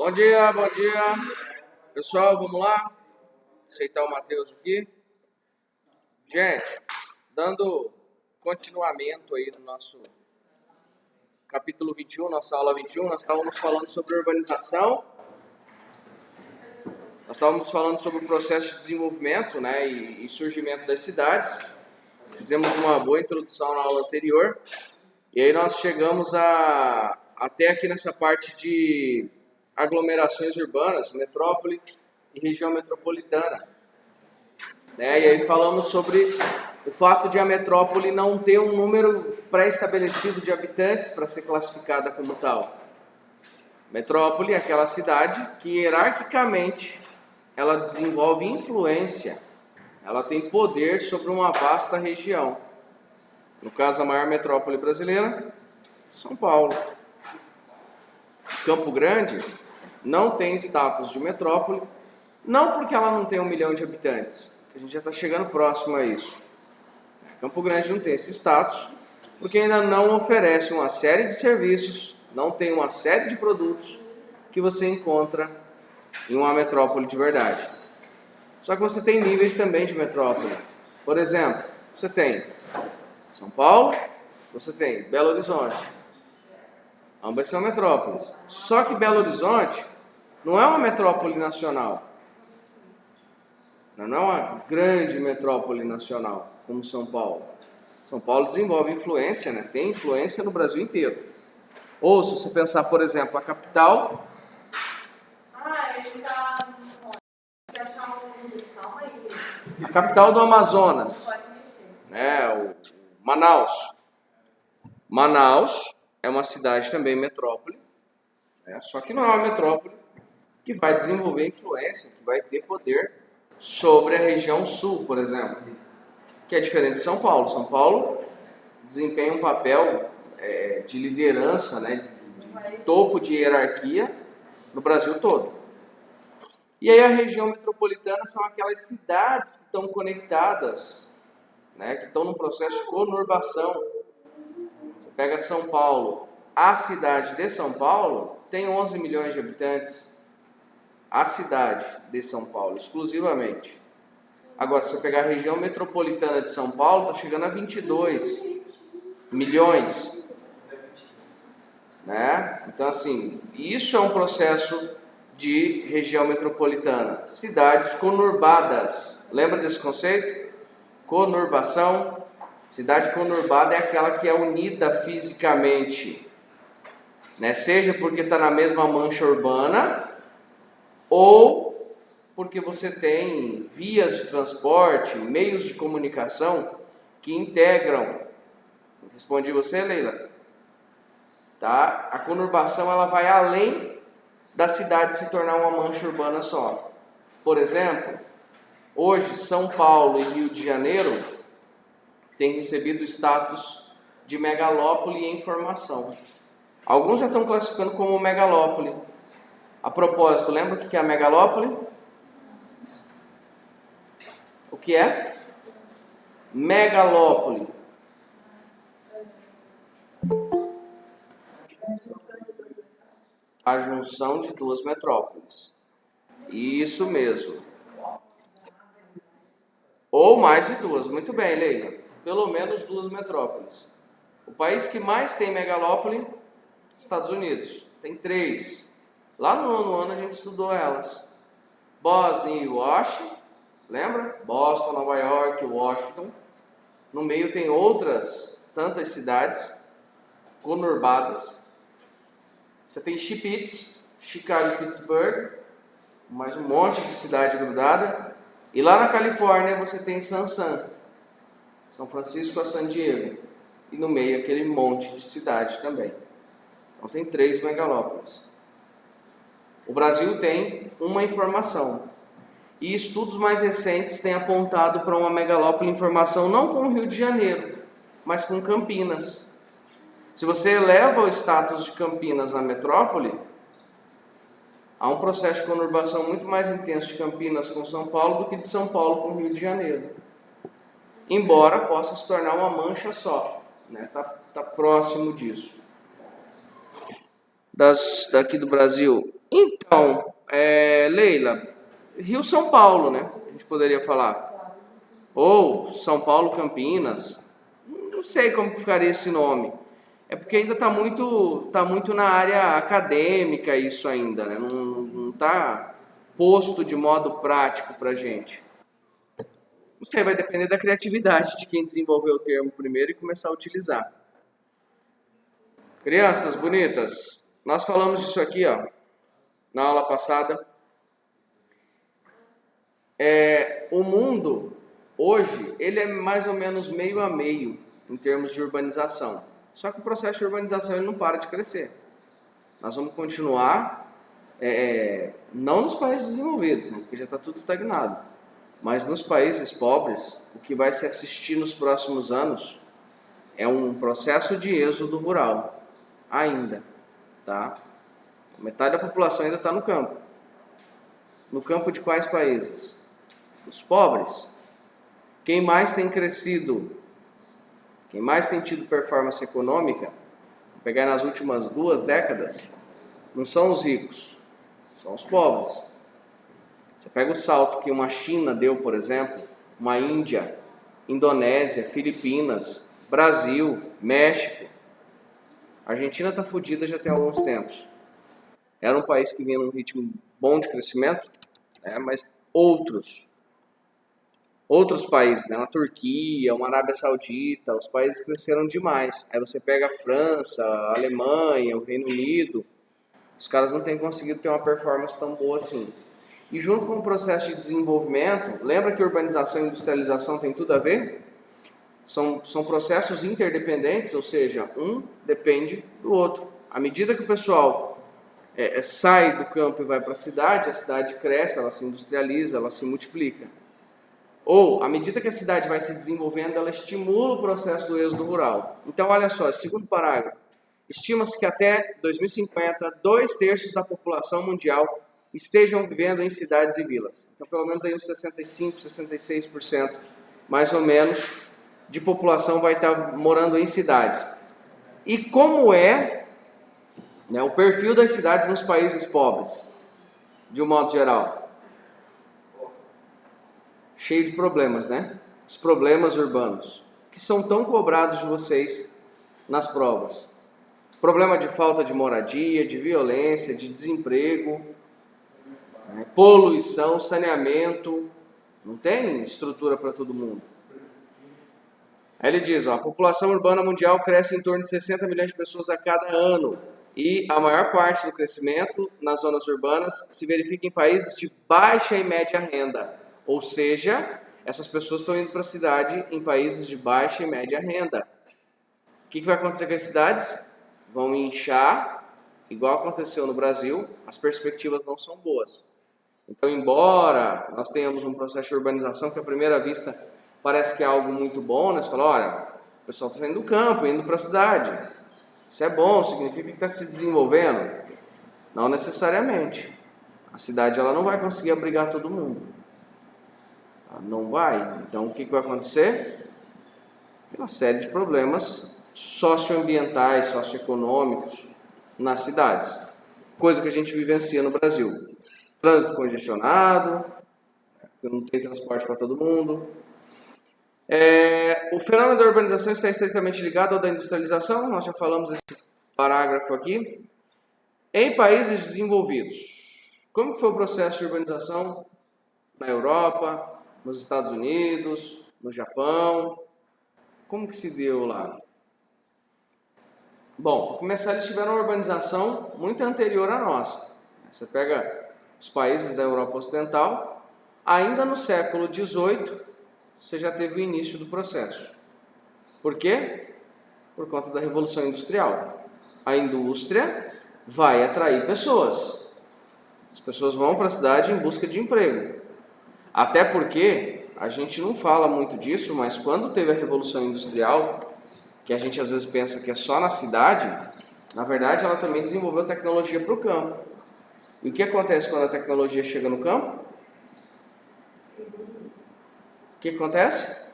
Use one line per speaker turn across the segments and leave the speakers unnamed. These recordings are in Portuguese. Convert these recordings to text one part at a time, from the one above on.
Bom dia, bom dia. Pessoal, vamos lá? Aceitar o Matheus aqui. Gente, dando continuamento aí no nosso capítulo 21, nossa aula 21, nós estávamos falando sobre urbanização. Nós estávamos falando sobre o processo de desenvolvimento, né, e surgimento das cidades. Fizemos uma boa introdução na aula anterior. E aí nós chegamos até aqui nessa parte de aglomerações urbanas, metrópole e região metropolitana. Né? E aí falamos sobre o fato de a metrópole não ter um número pré-estabelecido de habitantes para ser classificada como tal. Metrópole é aquela cidade que hierarquicamente ela desenvolve influência, ela tem poder sobre uma vasta região. No caso, a maior metrópole brasileira, São Paulo. Campo Grande não tem status de metrópole, não porque ela não tem 1 milhão de habitantes, que a gente já está chegando próximo a isso. Campo Grande não tem esse status, porque ainda não oferece uma série de serviços, não tem uma série de produtos que você encontra em uma metrópole de verdade. Só que você tem níveis também de metrópole. Por exemplo, você tem São Paulo, você tem Belo Horizonte. Ambas são metrópoles. Só que Belo Horizonte não é uma metrópole nacional. Não é uma grande metrópole nacional, como São Paulo. São Paulo desenvolve influência, né? Tem influência no Brasil inteiro. Ou, se você pensar, por exemplo, a capital... A capital do Amazonas, né? O Manaus. Manaus é uma cidade também metrópole, né? Só que não é uma metrópole que vai desenvolver influência, que vai ter poder sobre a região sul, por exemplo, que é diferente de São Paulo. São Paulo desempenha um papel de liderança, né? De topo de hierarquia no Brasil todo. E aí a região metropolitana são aquelas cidades que estão conectadas, né? Que estão no processo de conurbação. Você pega São Paulo, a cidade de São Paulo tem 11 milhões de habitantes. A cidade de São Paulo, exclusivamente. Agora, se você pegar a região metropolitana de São Paulo, está chegando a 22 milhões. Né? Então, assim, isso é um processo de região metropolitana. Cidades conurbadas. Lembra desse conceito? Conurbação. Cidade conurbada é aquela que é unida fisicamente, né? Seja porque está na mesma mancha urbana, ou porque você tem vias de transporte, meios de comunicação que integram. Respondi você, Leila? Tá? A conurbação ela vai além da cidade se tornar uma mancha urbana só. Por exemplo, hoje São Paulo e Rio de Janeiro têm recebido o status de megalópole em formação. Alguns já estão classificando como megalópole. A propósito, lembra o que é a megalópole? O que é? Megalópole. A junção de duas metrópoles. Isso mesmo. Ou mais de duas. Muito bem, Leila. Pelo menos duas metrópoles. O país que mais tem megalópole, Estados Unidos. Tem 3. Lá no 9º ano a gente estudou elas. Boston e Washington. Lembra? Boston, Nova York, Washington. No meio tem outras tantas cidades conurbadas. Você tem Chippewa, Chicago e Pittsburgh, mais um monte de cidade grudada. E lá na Califórnia você tem São Francisco a San Diego. E no meio aquele monte de cidade também. Então tem 3 megalópolis. O Brasil tem uma informação. E estudos mais recentes têm apontado para uma megalópole em formação não com o Rio de Janeiro, mas com Campinas. Se você eleva o status de Campinas na metrópole, há um processo de conurbação muito mais intenso de Campinas com São Paulo do que de São Paulo com o Rio de Janeiro. Embora possa se tornar uma mancha só, né? Tá próximo disso. Daqui do Brasil, Então, Leila, Rio-São Paulo, né? A gente poderia falar. Ou São Paulo-Campinas. Não sei como que ficaria esse nome. É porque ainda tá muito na área acadêmica isso ainda, né? Não tá posto de modo prático pra gente. Não sei, vai depender da criatividade de quem desenvolveu o termo primeiro e começar a utilizar. Crianças bonitas, nós falamos disso aqui, ó, na aula passada. O mundo hoje ele é mais ou menos meio a meio em termos de urbanização. Só que o processo de urbanização ele não para de crescer. Nós vamos continuar, não nos países desenvolvidos, né, porque já está tudo estagnado, mas nos países pobres, o que vai se assistir nos próximos anos é um processo de êxodo rural, ainda, tá? Metade da população ainda está no campo. No campo de quais países? Os pobres. Quem mais tem crescido, quem mais tem tido performance econômica, vou pegar nas últimas 2 décadas, não são os ricos, são os pobres. Você pega o salto que uma China deu, por exemplo, uma Índia, Indonésia, Filipinas, Brasil, México. A Argentina está fodida já tem alguns tempos. Era um país que vinha num ritmo bom de crescimento, mas outros países, né, na Turquia, uma Arábia Saudita, os países cresceram demais. Aí você pega a França, a Alemanha, o Reino Unido, os caras não têm conseguido ter uma performance tão boa assim. E junto com o processo de desenvolvimento, lembra que urbanização e industrialização tem tudo a ver? São processos interdependentes, ou seja, um depende do outro. À medida que o pessoal sai do campo e vai para a cidade cresce, ela se industrializa, ela se multiplica. Ou, à medida que a cidade vai se desenvolvendo, ela estimula o processo do êxodo rural. Então, olha só, segundo parágrafo, estima-se que até 2050, 2/3 da população mundial estejam vivendo em cidades e vilas. Então, pelo menos aí uns 65%, 66%, mais ou menos, de população vai estar morando em cidades. E como o perfil das cidades nos países pobres, de um modo geral? Cheio de problemas, né? Os problemas urbanos, que são tão cobrados de vocês nas provas. Problema de falta de moradia, de violência, de desemprego, poluição, saneamento. Não tem estrutura para todo mundo. Aí ele diz, a população urbana mundial cresce em torno de 60 milhões de pessoas a cada ano. E a maior parte do crescimento nas zonas urbanas se verifica em países de baixa e média renda. Ou seja, essas pessoas estão indo para a cidade em países de baixa e média renda. O que vai acontecer com as cidades? Vão inchar, igual aconteceu no Brasil, as perspectivas não são boas. Então, embora nós tenhamos um processo de urbanização que à primeira vista parece que é algo muito bom, né? Você fala, olha, o pessoal está saindo do campo, indo para a cidade. Isso é bom, significa que está se desenvolvendo? Não necessariamente. A cidade ela não vai conseguir abrigar todo mundo. Não vai. Então, o que vai acontecer? Uma série de problemas socioambientais, socioeconômicos nas cidades. Coisa que a gente vivencia no Brasil. Trânsito congestionado, não tem transporte para todo mundo. O fenômeno da urbanização está estritamente ligado ao da industrialização. Nós já falamos esse parágrafo aqui. Em países desenvolvidos, como que foi o processo de urbanização na Europa, nos Estados Unidos, no Japão? Como que se deu lá? Bom, para começar, eles tiveram uma urbanização muito anterior à nossa. Você pega os países da Europa Ocidental, ainda no século XVIII, você já teve o início do processo. Por quê? Por conta da Revolução Industrial. A indústria vai atrair pessoas. As pessoas vão para a cidade em busca de emprego. Até porque a gente não fala muito disso, mas quando teve a Revolução Industrial, que a gente às vezes pensa que é só na cidade, na verdade ela também desenvolveu tecnologia para o campo. E o que acontece quando a tecnologia chega no campo? O que acontece?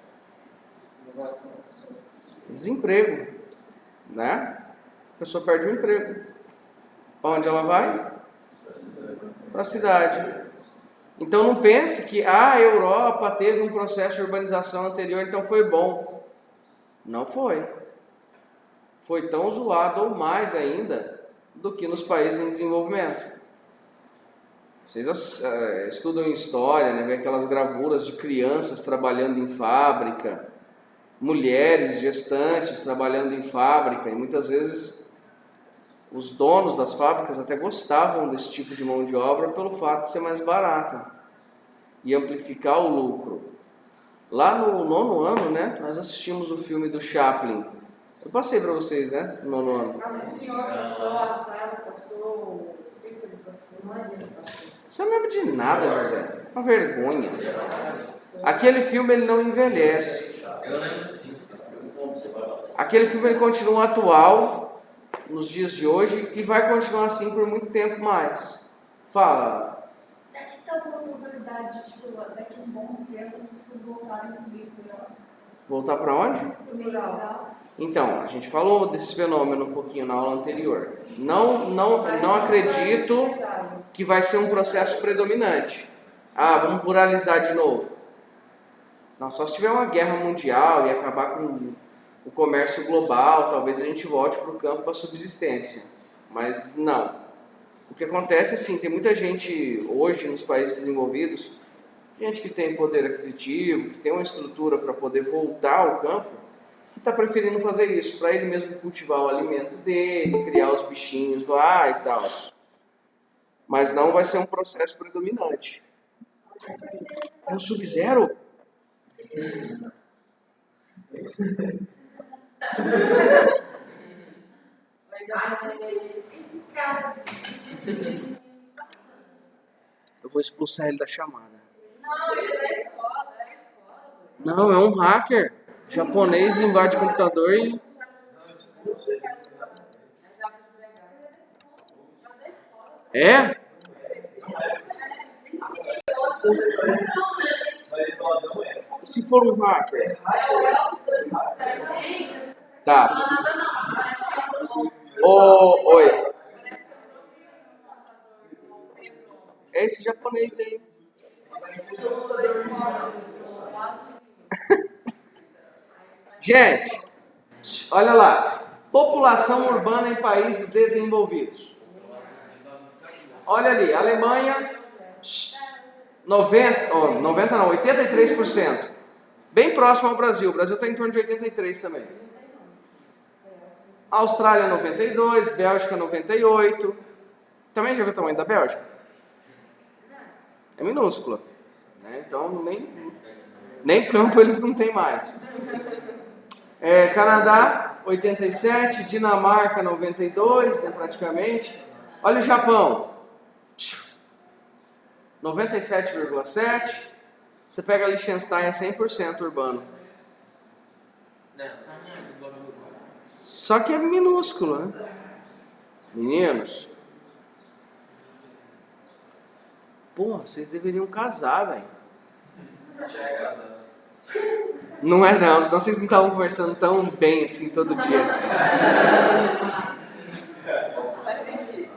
Desemprego, né? A pessoa perde o emprego. Onde ela vai? Para a cidade. Então não pense que a Europa teve um processo de urbanização anterior, então foi bom. Não foi. Foi tão zoado ou mais ainda do que nos países em desenvolvimento. Vocês estudam história, né? Vê aquelas gravuras de crianças trabalhando em fábrica, mulheres gestantes trabalhando em fábrica, e muitas vezes os donos das fábricas até gostavam desse tipo de mão de obra pelo fato de ser mais barata e amplificar o lucro. Lá no 9º ano, né, nós assistimos o filme do Chaplin. Eu passei para vocês, né, no 9º ano.
O senhor passou, a Frada passou, não adianta.
Você não lembra de nada, José. Uma vergonha. Aquele filme ele não envelhece. Aquele filme ele continua atual nos dias de hoje e vai continuar assim por muito tempo mais. Fala.
Você acha que tem alguma probabilidade, tipo, daqui a um bom tempo as pessoas voltarem pro litoral?
Voltar para onde?
Pro litoral.
Então, a gente falou desse fenômeno um pouquinho na aula anterior. Não acredito que vai ser um processo predominante. Vamos ruralizar de novo. Não, só se tiver uma guerra mundial e acabar com o comércio global, talvez a gente volte para o campo para subsistência. Mas não. O que acontece é assim, tem muita gente hoje nos países desenvolvidos, gente que tem poder aquisitivo, que tem uma estrutura para poder voltar ao campo, que está preferindo fazer isso, para ele mesmo cultivar o alimento dele, criar os bichinhos lá e tal. Mas não vai ser um processo predominante. É o Sub-Zero?
Esse cara.
Eu vou expulsar ele da chamada.
Não, ele é da escola,
Não, é um hacker. Japonês invade o computador e... É? E se for um hacker? Tá. Oi. É esse japonês aí. Gente, olha lá. População urbana em países desenvolvidos. Olha ali, Alemanha, 83%. Bem próximo ao Brasil. O Brasil está em torno de 83% também. Austrália 92%, Bélgica 98%. Também já viu o tamanho da Bélgica? É minúscula. Né? Então nem campo eles não têm mais. Canadá 87%, Dinamarca 92%, né, praticamente. Olha o Japão. 97,7%. Você pega Liechtenstein, é 100% urbano. Só que é minúsculo, né? Meninos. Porra, vocês deveriam casar, velho. Não é não, senão vocês não estavam conversando tão bem assim todo dia.
Faz sentido.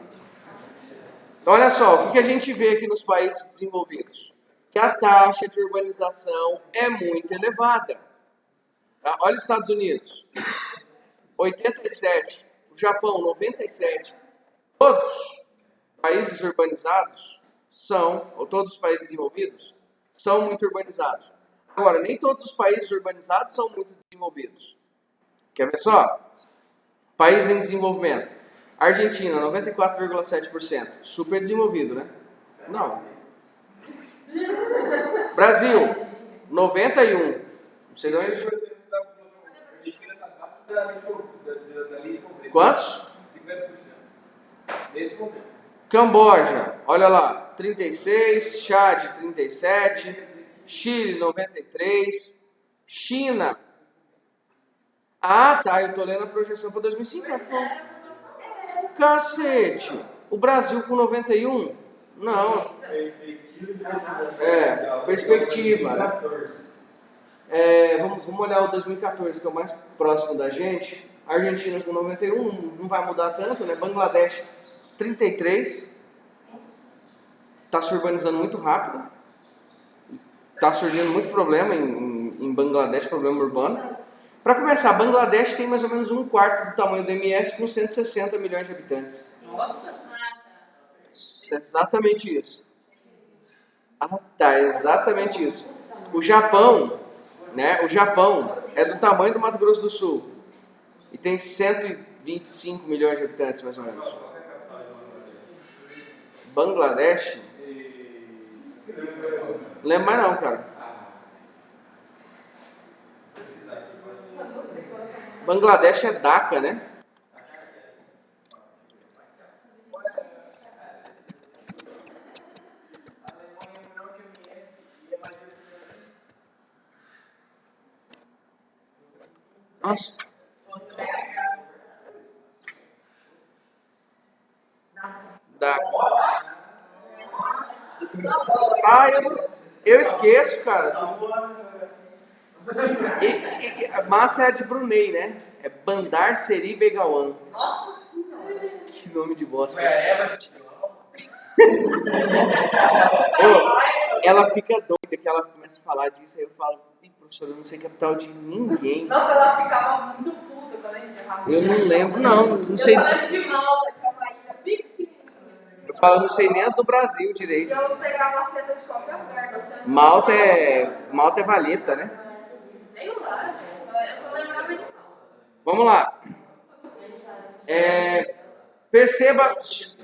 Então, olha só, o que a gente vê aqui nos países desenvolvidos? Que a taxa de urbanização é muito elevada. Tá? Olha os Estados Unidos, 87%, o Japão, 97%. Todos os países urbanizados ou todos os países desenvolvidos, são muito urbanizados. Agora, nem todos os países urbanizados são muito desenvolvidos. Quer ver só? País em desenvolvimento. Argentina, 94,7%. Super desenvolvido, né? Não. Brasil, 91%. Não sei de onde... Quantos?
50%. Nesse momento.
Camboja, olha lá, 36%. Chad, 37%. Chile, 93%. China. Tá, eu tô lendo a projeção para 2050. Cacete. O Brasil com 91%? Não. Perspectiva, né? Vamos olhar o 2014, que é o mais próximo da gente. Argentina com 91%, não vai mudar tanto, né? Bangladesh, 33%. está se urbanizando muito rápido, está surgindo muito problema em Bangladesh, problema urbano. Para começar, Bangladesh tem mais ou menos um quarto do tamanho do MS com 160 milhões de habitantes.
Nossa!
Exatamente isso. Ah, tá, exatamente isso. O Japão, né? O Japão é do tamanho do Mato Grosso do Sul e tem 125 milhões de habitantes, mais ou menos. Bangladesh, não lembro mais não, cara. Bangladesh é Dhaka, né? Nossa. Dhaka. Ah, eu esqueço, cara. Massa é de Brunei, né? É Bandar Seri Begawan.
Nossa senhora!
Que nome de bosta. Ela fica doida que ela começa a falar disso, aí eu falo, professor, eu não sei capital de ninguém.
Nossa, ela ficava muito puta quando a gente errava.
Eu não lembro, não sei.
Eu falando de Malta, que é uma ilha pequenininha.
Eu falo, não sei nem as do Brasil
E
direito.
eu pegava a seta de qualquer lugar.
Malta é Valeta, né?
Sei lá, eu só lembrava de Malta.
Vamos lá. Perceba,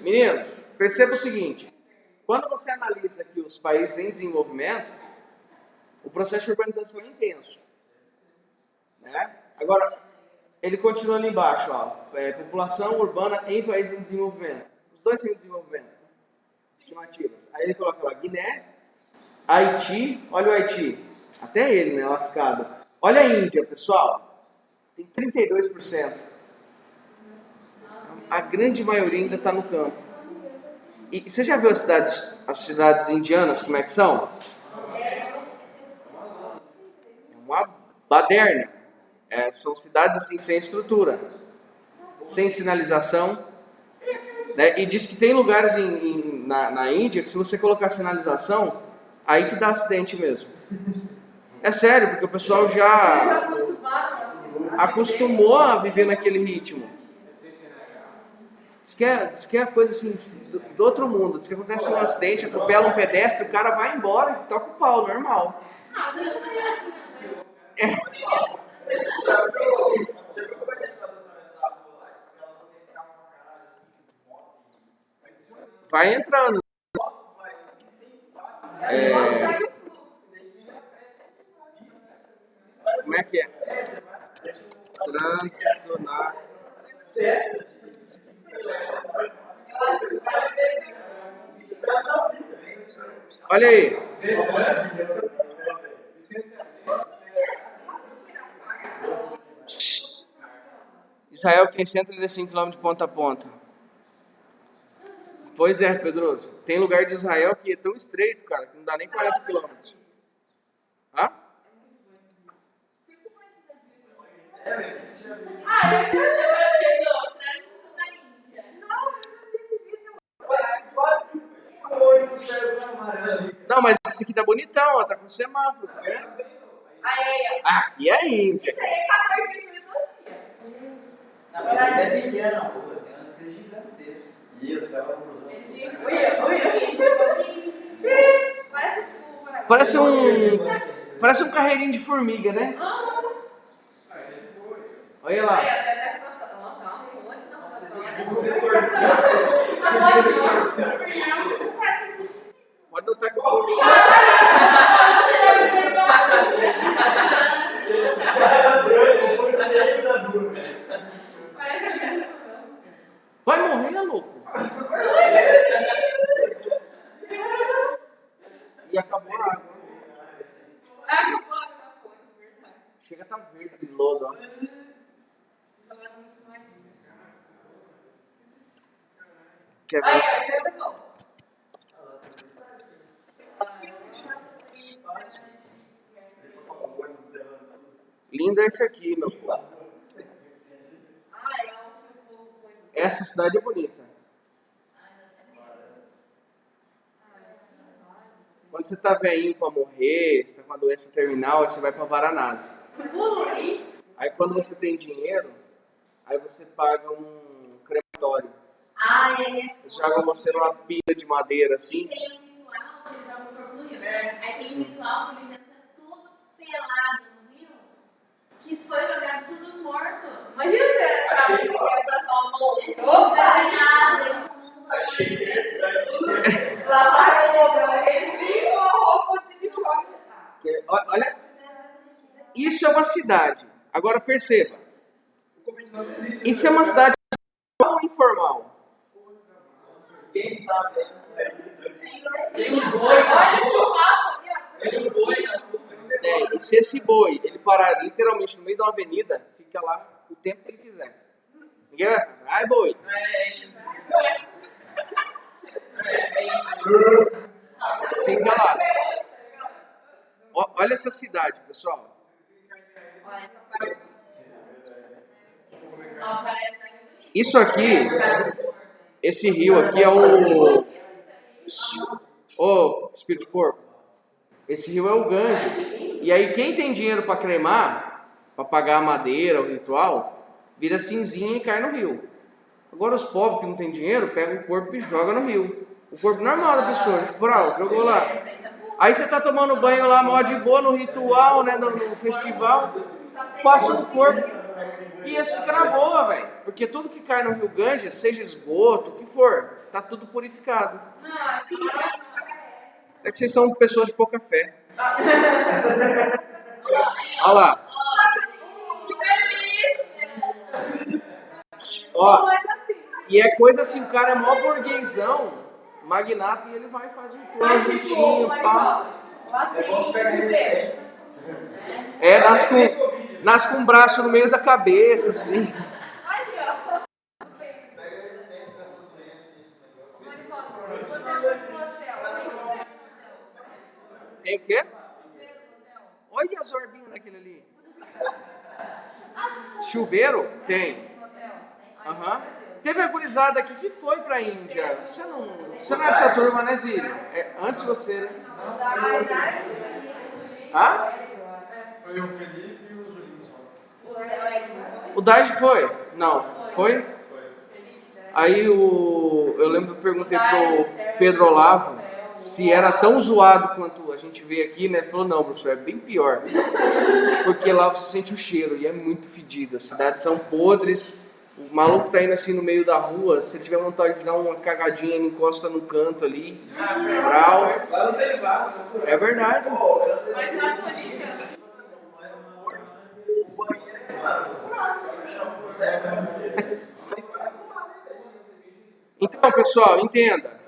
meninos, perceba o seguinte. Quando você analisa aqui os países em desenvolvimento, o processo de urbanização é intenso. Né? Agora, ele continua ali embaixo, ó, população urbana em países em desenvolvimento. Os dois têm desenvolvimento. Estimativas. Aí ele coloca lá Guiné, Haiti, olha o Haiti. Até ele, né, lascado. Olha a Índia, pessoal. Tem 32%. A grande maioria ainda está no campo. E você já viu as cidades indianas, como é que são? É uma baderna. São cidades assim sem estrutura, sem sinalização. Né? E diz que tem lugares na Índia que se você colocar sinalização, aí que dá acidente mesmo. É sério, porque o pessoal já acostumou a viver naquele ritmo. Diz que é coisa assim do outro mundo. Diz que acontece um acidente, atropela um pedestre, o cara vai embora e toca o pau, normal. Vai entrando. Como é que é? Trânsito na... Olha aí. Israel tem 135 km de ponta a ponta. Pois é, Pedroso. Tem lugar de Israel que é tão estreito, cara, que não dá nem 40 km. Hã? Não, mas esse aqui tá bonitão, ó, tá com semáforo, tá vendo? Aqui é a Índia.
Não, mas ainda é pequena a rua, tem umas coisas gigantescas. Isso, cara, vamos usar.
Parece um carreirinho de formiga, né? Olha lá. Pode notar que o formiga. Vai morrer, louco. E acabou a água. Chega a tá verde de lodo, ó. Quer ver? Lindo é esse aqui, meu povo. Essa cidade é bonita. Quando você tá velhinho pra morrer, você tá com a doença terminal, aí você vai pra Varanasi. Aí quando você tem dinheiro, aí você paga um crematório. Eles jogam você numa pilha de madeira assim.
Tem um ritual que eles jogam o corpo no rio. Aí tem um ritual que eles entram tudo pelado no rio, que foi jogado todos os mortos. Imagina você tá vivo pra tomar uma mão. Eles tomam
Achei interessante.
lavaram, eles limpam a roupa de jogo.
Olha, isso é uma cidade. Agora perceba,
O Covid não existe.
isso é uma cidade formal ou informal?
Quem sabe, hein?
Tem um boi
Olha
na
o churrasco ali, ó.
Tem um boi na rua.
E se esse boi, ele parar literalmente no meio de uma avenida, fica lá o tempo que ele quiser. Ninguém vai falar, ai boi. Fica lá. Olha essa cidade, pessoal. Isso aqui, esse rio aqui é o... Ô, Espírito de Porco. Esse rio é o Ganges. E aí quem tem dinheiro para cremar, para pagar a madeira, o ritual, vira cinzinha e cai no rio. Agora os pobres que não têm dinheiro, pegam o corpo e joga no rio. O corpo normal da pessoa, jogou lá. Aí você tá tomando banho lá, mó de boa, no ritual, né, no festival, passa o corpo e isso fica na boa, velho. Porque tudo que cai no rio Ganges, seja esgoto, o que for, tá tudo purificado. É que vocês são pessoas de pouca fé. Olha lá. Ó, e é coisa assim, o cara é mó burguesão, magnata, e ele vai e faz um tour juntinho, pá.
É bom pegar resistência.
É, nasce com um braço no meio da cabeça, assim.
Pega resistência pra essas doenças aí.
Tem o quê? Olha as orbinhas daquele ali. Chuveiro? Tem. Aham. Teve a gurizada aqui que foi pra Índia. Você não é dessa turma, né, Zílio? É, antes você, né? Hã?
Foi o Felipe e o Julinho só.
O Daj foi? Não. Foi? Aí eu lembro que eu perguntei pro Pedro Olavo se era tão zoado quanto a gente vê aqui, né? Ele falou, não, professor, é bem pior. Porque lá você sente o cheiro e é muito fedido. As cidades são podres. O maluco tá indo assim no meio da rua, se tiver vontade de dar uma cagadinha, ele encosta no canto ali, brau.
Lá não tem vaso, né?
É verdade.
Mas na polícia.
O banheiro é claro. Claro, se o chão puser,
Então, pessoal, entenda.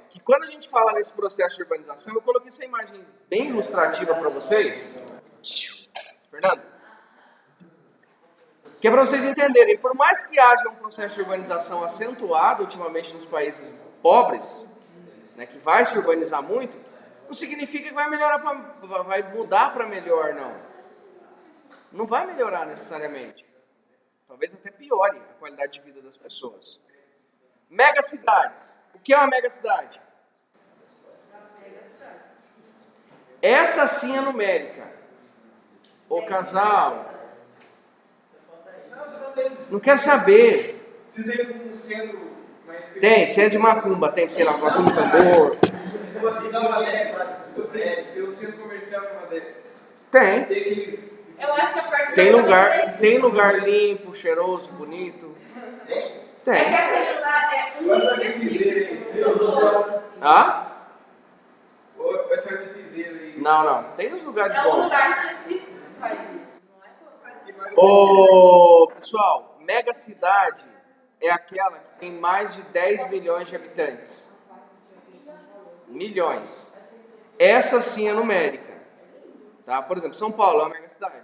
Que quando a gente fala nesse processo de urbanização, eu coloquei essa imagem bem ilustrativa para vocês. Fernando? Que é para vocês entenderem, por mais que haja um processo de urbanização acentuado ultimamente nos países pobres, né, que vai se urbanizar muito, não significa que vai mudar para melhor, não. Não vai melhorar necessariamente. Talvez até piore a qualidade de vida das pessoas. Megacidades. O que é uma megacidade? Essa sim é numérica. Ô casal, não quer saber.
Se tem um centro mais
Tem, centro de macumba, tem, sei lá, macumba tambor.
Tipo assim, na Madeira, sabe? Se você tem o centro comercial na Madeira,
Tem.
tem aqueles.
Eu acho que a parte
Tem lugar limpo, cheiroso, bonito.
É que
Tem.
aquele lá é um específico. São todos, assim.
Ah?
Ou vai ser esse piseiro aí.
Não. Tem uns lugares
É um
bons.
lugar específico que faz isso. Não é todo.
Ô, pessoal, megacidade é aquela que tem mais de 10 milhões de habitantes. Milhões. Essa sim é numérica. Tá? Por exemplo, São Paulo é uma megacidade.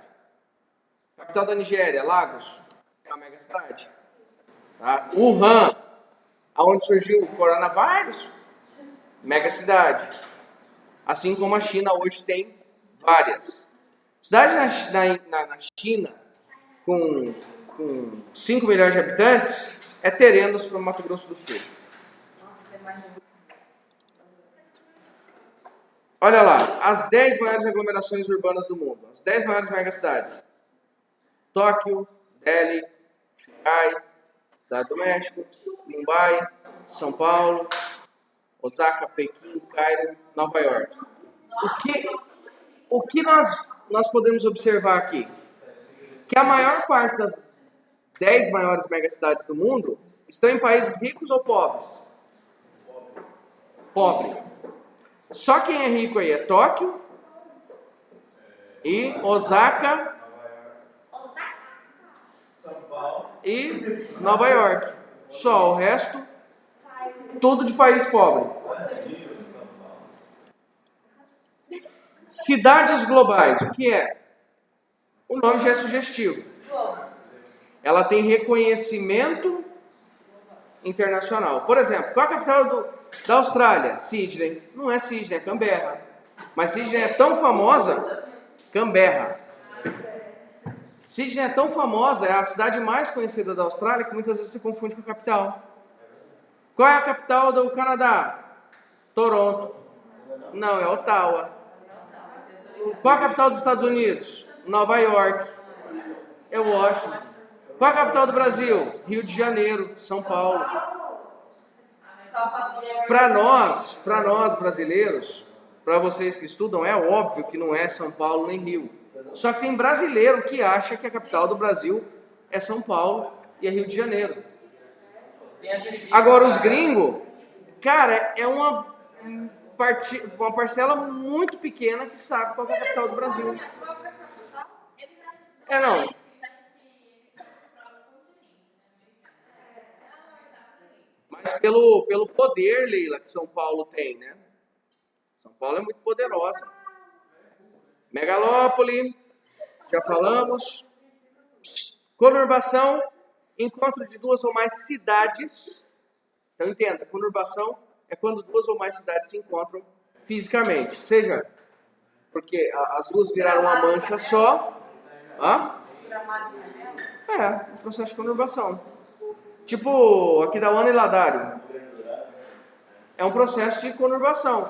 Capital da Nigéria, Lagos, é uma megacidade. Tá? Wuhan, aonde surgiu o coronavírus, megacidade. Assim como a China hoje tem várias. Cidade na China com 5 milhões de habitantes é Terenos para o Mato Grosso do Sul. Olha lá, as 10 maiores aglomerações urbanas do mundo, as 10 maiores megacidades. Tóquio, Delhi, Xangai, Cidade do México, Mumbai, São Paulo, Osaka, Pequim, Cairo, Nova York. O que nós podemos observar aqui? Que a maior parte das 10 maiores megacidades do mundo estão em países ricos ou pobres? Pobre. Só quem é rico aí é Tóquio e Osaka e Nova York. Só o resto, tudo de país pobre. Cidades globais, o que é? O nome já é sugestivo. Ela tem reconhecimento internacional. Por exemplo, qual a capital da Austrália? Sydney. Não é Sydney, é Canberra. Mas Sydney é tão famosa, Canberra. Sydney é tão famosa, é a cidade mais conhecida da Austrália, que muitas vezes se confunde com a capital. Qual é a capital do Canadá? Toronto. Não, é Ottawa. Qual a capital dos Estados Unidos? Nova York. É Washington. Qual a capital do Brasil? Rio de Janeiro, São Paulo. Para nós brasileiros, para vocês que estudam, é óbvio que não é São Paulo nem Rio. Só que tem brasileiro que acha que a capital do Brasil é São Paulo e é Rio de Janeiro. Agora os gringos, cara, é uma parcela muito pequena que sabe qual é a capital do Brasil. É não. Mas pelo poder, Leila, que São Paulo tem, né? São Paulo é muito poderosa. Megalópole, já falamos. Conurbação, encontro de duas ou mais cidades. Então entenda, conurbação é quando duas ou mais cidades se encontram fisicamente. Seja porque as duas viraram uma mancha só. É, um processo de conurbação. Tipo Aquidauana e Ladário. É um processo de conurbação.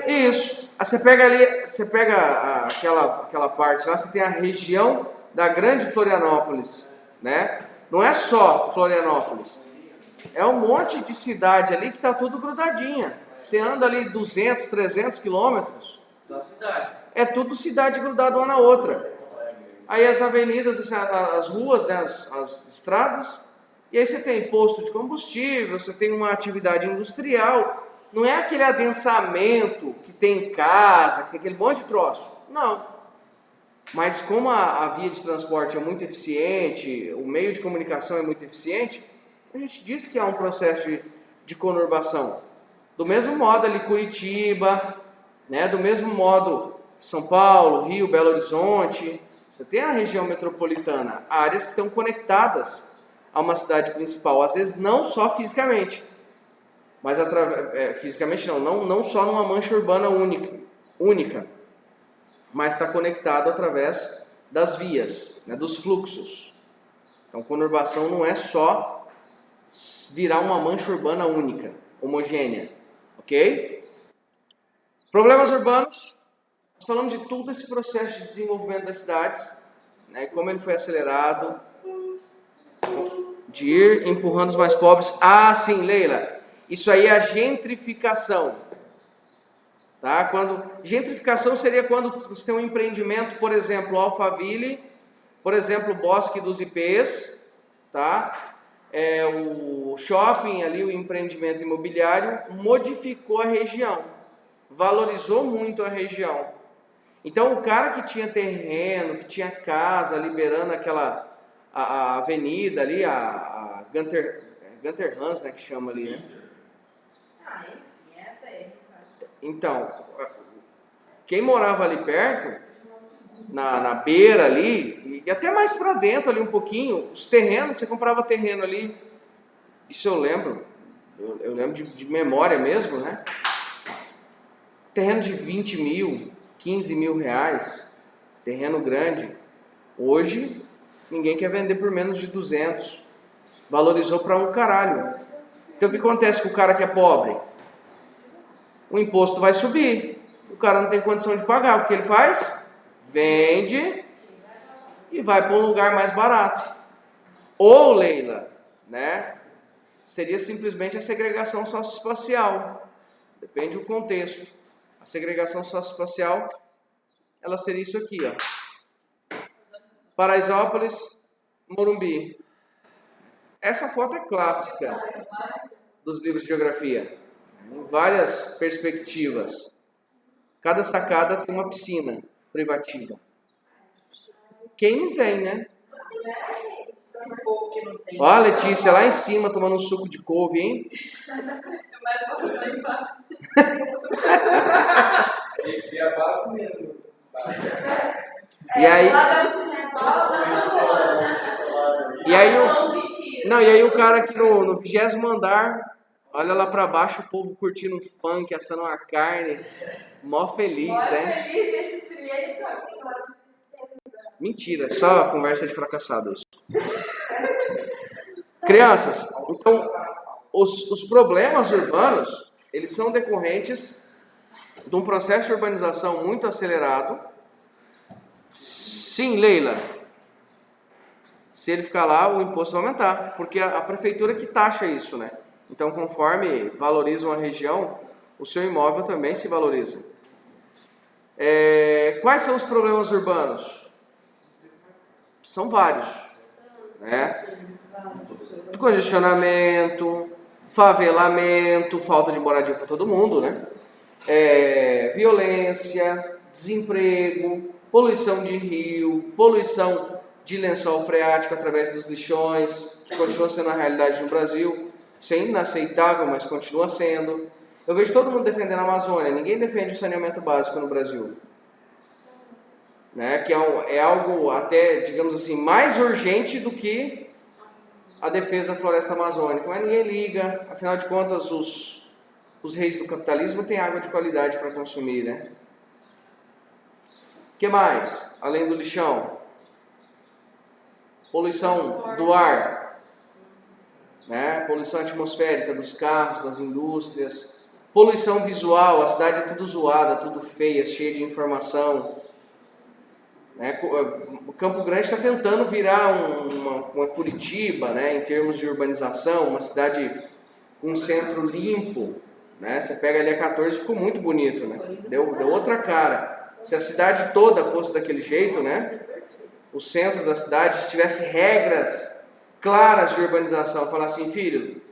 Isso. Aí você pega aquela parte lá, você tem a região da Grande Florianópolis, né? Não é só Florianópolis. É um monte de cidade ali que está tudo grudadinha. Você anda ali 200, 300 quilômetros. É tudo cidade grudada uma na outra. Aí as avenidas, assim, as ruas, né, as estradas, e aí você tem posto de combustível, você tem uma atividade industrial. Não é aquele adensamento que tem em casa, que tem aquele monte de troço. Não. Mas como a via de transporte é muito eficiente, o meio de comunicação é muito eficiente, a gente diz que há um processo de conurbação. Do mesmo modo ali Curitiba, né, do mesmo modo São Paulo, Rio, Belo Horizonte. Você tem a região metropolitana, áreas que estão conectadas a uma cidade principal, às vezes não só fisicamente, mas fisicamente não só numa mancha urbana única, mas está conectado através das vias, né, dos fluxos. Então, conurbação não é só virar uma mancha urbana única, homogênea, ok? Problemas urbanos. Nós falamos de todo esse processo de desenvolvimento das cidades, né, como ele foi acelerado, de ir empurrando os mais pobres. Ah, sim, Leila, isso aí é a gentrificação. Tá? Gentrificação seria quando você tem um empreendimento, por exemplo, Alphaville, por exemplo, Bosque dos Ipês, tá? O shopping ali, o empreendimento imobiliário, modificou a região, valorizou muito a região. Então, o cara que tinha terreno, que tinha casa, liberando a avenida ali, a Gunter Hans, né, que chama ali, né?
Essa é.
Então, quem morava ali perto, na beira ali, e até mais para dentro ali um pouquinho, os terrenos, você comprava terreno ali, isso eu lembro, eu lembro de memória mesmo, né? Terreno de 20 mil, 15 mil reais, terreno grande. Hoje, ninguém quer vender por menos de 200, valorizou para um caralho. Então o que acontece com o cara que é pobre? o imposto vai subir. O cara não tem condição de pagar. O que ele faz? Vende e vai para um lugar mais barato. Ou, Leila, né? Seria simplesmente a segregação socioespacial. Depende do contexto. A segregação socioespacial, ela seria isso aqui, ó. Paraisópolis, Morumbi. Essa foto é clássica dos livros de geografia, em várias perspectivas. Cada sacada tem uma piscina privativa. Quem não tem, né? Ó a Letícia lá em cima tomando um suco de couve, hein? E aí o cara aqui no 20º andar, olha lá pra baixo, o povo curtindo um funk, assando uma carne, mó feliz, né?
Feliz nesse trilho,
Mentira, só conversa de fracassados. Crianças, então, os problemas urbanos, eles são decorrentes de um processo de urbanização muito acelerado. Sim, Leila. Se ele ficar lá, o imposto vai aumentar, porque a prefeitura que taxa isso, né? Então, conforme valoriza uma região, o seu imóvel também se valoriza. Quais são os problemas urbanos? São vários, né? Congestionamento, favelamento, falta de moradia para todo mundo, né? Violência, desemprego, poluição de rio, poluição de lençol freático através dos lixões, que continua sendo a realidade no Brasil. Isso é inaceitável, mas continua sendo. Eu vejo todo mundo defendendo a Amazônia, ninguém defende o saneamento básico no Brasil. Né? Que é algo até, digamos assim, mais urgente do que a defesa da floresta amazônica. Mas ninguém liga, afinal de contas, os reis do capitalismo têm água de qualidade para consumir, né? O que mais? Além do lixão? Poluição do ar, né? Poluição atmosférica dos carros, das indústrias, poluição visual, a cidade é tudo zoada, tudo feia, cheia de informação. Né? O Campo Grande está tentando virar uma Curitiba, né? Em termos de urbanização, uma cidade com um centro limpo. Né? Você pega ali a 14, ficou muito bonito, né? Deu outra cara. Se a cidade toda fosse daquele jeito, né? O centro da cidade, se tivesse regras claras de urbanização, falar assim, filho,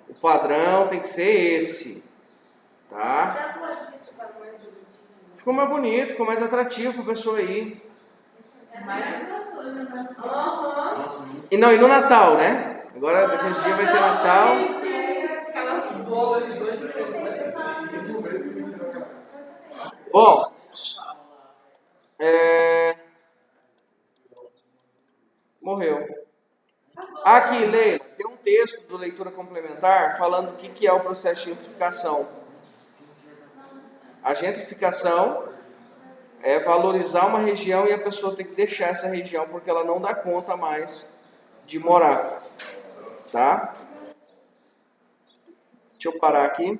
o padrão tem que ser esse, tá? Ficou mais bonito, ficou mais atrativo para a pessoa ir. E no Natal, né? Agora, daqui a uns dias vai ter Natal. Bom, morreu. Aqui, Leila, tem um texto do Leitura Complementar falando o que é o processo de gentrificação. A gentrificação é valorizar uma região e a pessoa tem que deixar essa região porque ela não dá conta mais de morar. Tá? Deixa eu parar aqui.